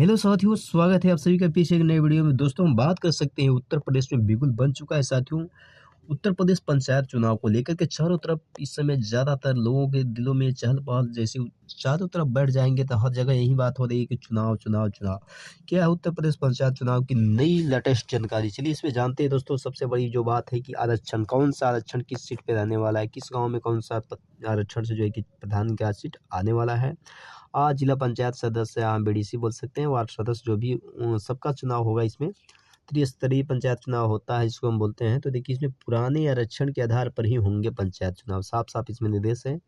Hello साथियों, स्वागत है आप सभी का पीछे एक नए वीडियो में। दोस्तों, हम बात कर सकते हैं उत्तर प्रदेश में बिगुल बन चुका है साथियों। उत्तर प्रदेश पंचायत चुनाव को लेकर के चारों तरफ इस समय ज़्यादातर लोगों के दिलों में चहल-पहल जैसी चारों तरफ बैठ जाएँगे तो हर जगह यही बात हो रही है कि चुनाव, चुनाव, चुनाव। क्या है उत्तर प्रदेश पंचायत चुनाव की नई लेटेस्ट जानकारी? चलिए इसमें जानते हैं दोस्तों। सबसे बड़ी जो बात है कि आरक्षण, कौन-सा आरक्षण किस सीट पे रहने वाला है, किस गाँव में कौन-सा आरक्षण से जो है कि प्रधान का सीट आने वाला है। आज जिला पंचायत सदस्य, बीडीसी बोल सकते हैं, वार्ड सदस्य जो भी सबका चुनाव होगा इसमें। त्रिस्तरीय पंचायत चुनाव होता है जिसको हम बोलते हैं। तो देखिए इसमें पुराने आरक्षण के आधार पर ही होंगे पंचायत चुनाव, साफ-साफ इसमें निर्देश है।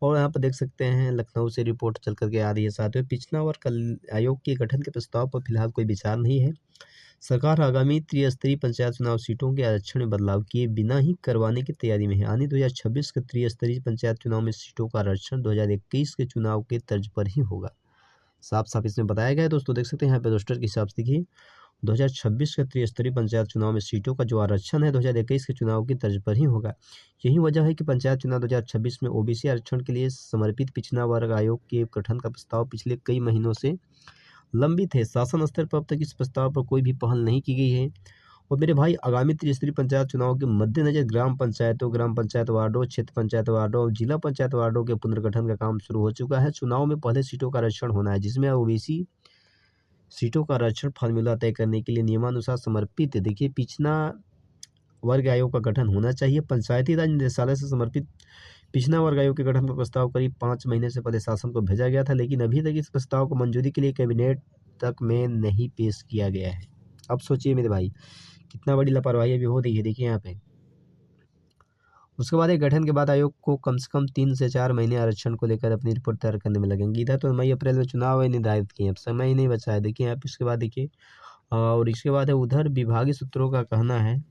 और यहाँ पर देख सकते हैं लखनऊ से रिपोर्ट चल कर के आ रही है। साथियों, पिछड़ा वर्ग कल्याण आयोग के गठन के प्रस्ताव पर फिलहाल कोई विचार नहीं है। सरकार आगामी त्रिस्तरीय पंचायत चुनाव सीटों के आरक्षण में बदलाव किए बिना ही करवाने की तैयारी में है। आने 2026 के त्रिस्तरीय पंचायत चुनाव में सीटों का आरक्षण 2021 के चुनाव के तर्ज पर ही होगा। साफ-साफ इसमें बताया गया है दोस्तों। देख सकते हैं यहाँ पे रोस्टर के हिसाब से देखिए 2026 के त्रिस्तरीय पंचायत चुनाव में सीटों का जो आरक्षण है 2021 के चुनाव की तर्ज पर ही होगा। यही वजह है कि पंचायत चुनाव 2026 में ओबीसी आरक्षण के लिए समर्पित पिछड़ा वर्ग आयोग के गठन का प्रस्ताव पिछले कई महीनों से लंबित है। शासन स्तर पर अब तक इस प्रस्ताव पर कोई भी पहल नहीं की गई है। और मेरे भाई, आगामी त्रिस्तरीय पंचायत चुनाव के मद्देनजर ग्राम पंचायतों, ग्राम पंचायत वार्डों, क्षेत्र पंचायत वार्डों और जिला पंचायत वार्डों के पुनर्गठन का काम शुरू हो चुका है। चुनाव में पहले सीटों का आरक्षण होना है, जिसमें ओबीसी सीटों का आरक्षण फार्मूला तय करने के लिए नियमानुसार समर्पित देखिए पिछड़ा वर्ग आयोग का गठन होना चाहिए। पंचायती राज निदेशालय से समर्पित पिछड़ा वर्ग आयोग के गठन का प्रस्ताव करीब 5 महीने से पहले शासन को भेजा गया था, लेकिन अभी तक इस प्रस्ताव को मंजूरी के लिए कैबिनेट तक में नहीं पेश किया गया है। अब सोचिए मेरे भाई, कितना बड़ी लापरवाही अभी हो रही है। देखिए यहाँ पे उसके बाद एक गठन के बाद आयोग को कम से कम 3 से 4 महीने आरक्षण को लेकर अपनी रिपोर्ट तैयार करने में लगेंगे। इधर तो मई अप्रैल में चुनाव है निर्धारित किए, अब समय ही नहीं बचा है। देखिए आप इसके बाद देखिए और इसके बाद है उधर विभागीय सूत्रों का कहना है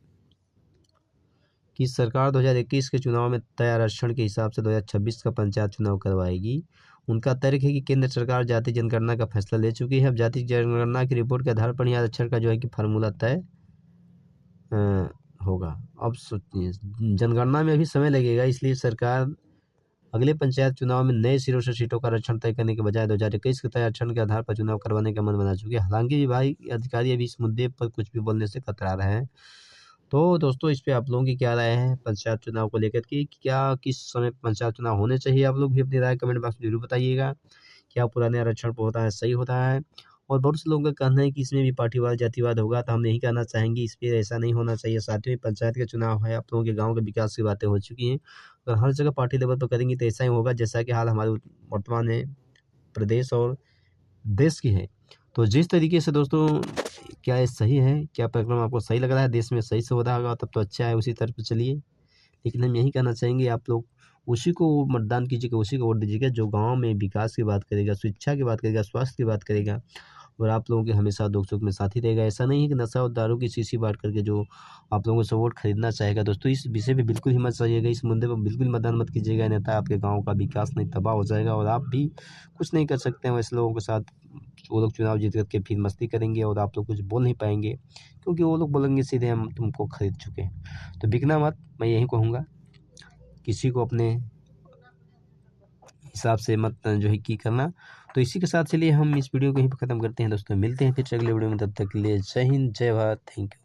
कि सरकार 2021 के चुनाव में तय आरक्षण के हिसाब से 2026 का पंचायत चुनाव करवाएगी। उनका तर्क है कि केंद्र सरकार जाति जनगणना का फैसला ले चुकी है। अब जाति जनगणना की रिपोर्ट के आधार पर ही आरक्षण का जो है कि फार्मूला तय होगा। अब सोचिए, जनगणना में अभी समय लगेगा, इसलिए सरकार अगले पंचायत चुनाव में नए सिरों से सीटों का आरक्षण तय करने के बजाय 2021 के तय आरक्षण के आधार पर चुनाव करवाने का मन बना चुके हैं। हालांकि विभागीय अधिकारी अभी इस मुद्दे पर कुछ भी बोलने से कतरा रहे हैं। तो दोस्तों, इस पे आप लोगों की क्या राय है पंचायत चुनाव को लेकर के? क्या किस समय पंचायत चुनाव होने चाहिए? आप लोग भी अपनी राय कमेंट बॉक्स में जरूर बताइएगा। क्या पुराने आरक्षण पर होता है सही होता है? और बहुत से लोगों का कहना है कि इसमें भी पार्टीवाद जातिवाद होगा, तो हम यही कहना चाहेंगे इस पे ऐसा नहीं होना चाहिए। साथियों, पंचायत के चुनाव है, आप लोगों के गाँव के विकास की बातें हो चुकी हैं। अगर हर जगह पार्टी लेवल पर करेंगे तो ऐसा ही होगा जैसा कि हाल हमारे वर्तमान में प्रदेश और देश की है। तो जिस तरीके से दोस्तों, क्या ये सही है? क्या परिक्रम आपको सही लग रहा है? देश में सही से हो रहा होगा तब तो अच्छा है, उसी तरफ पे चलिए। लेकिन हम यही कहना चाहेंगे आप लोग उसी को मतदान कीजिएगा, उसी को वोट दीजिएगा जो गाँव में विकास की बात करेगा, शिक्षा की बात करेगा, स्वास्थ्य की बात करेगा और आप लोगों के हमेशा दुख-सुख में साथी रहेगा। ऐसा नहीं है कि नशा और दारू की शीशी बाँट करके जो आप लोगों से वोट खरीदना चाहेगा। दोस्तों, इस विषय पे बिल्कुल ही मत जाइएगा, इस मुद्दे पर बिल्कुल मतदान मत कीजिएगा, अन्यथा आपके गाँव का विकास नहीं तबाह हो जाएगा और आप भी कुछ नहीं कर सकते हैं वैसे लोगों के साथ। वो लोग चुनाव जीत करके फिर मस्ती करेंगे और आप लोग कुछ बोल नहीं पाएँगे, क्योंकि वो लोग बोलेंगे सीधे हम तुमको खरीद चुके हैं। तो बिकना मत, मैं यही कहूँगा। किसी को अपने हिसाब से मत जो है कि करना। तो इसी के साथ चलिए हम इस वीडियो को यहीं पे ख़त्म करते हैं दोस्तों। मिलते हैं फिर अगले वीडियो में, तब तक के लिए जय हिंद, जय भारत, थैंक यू।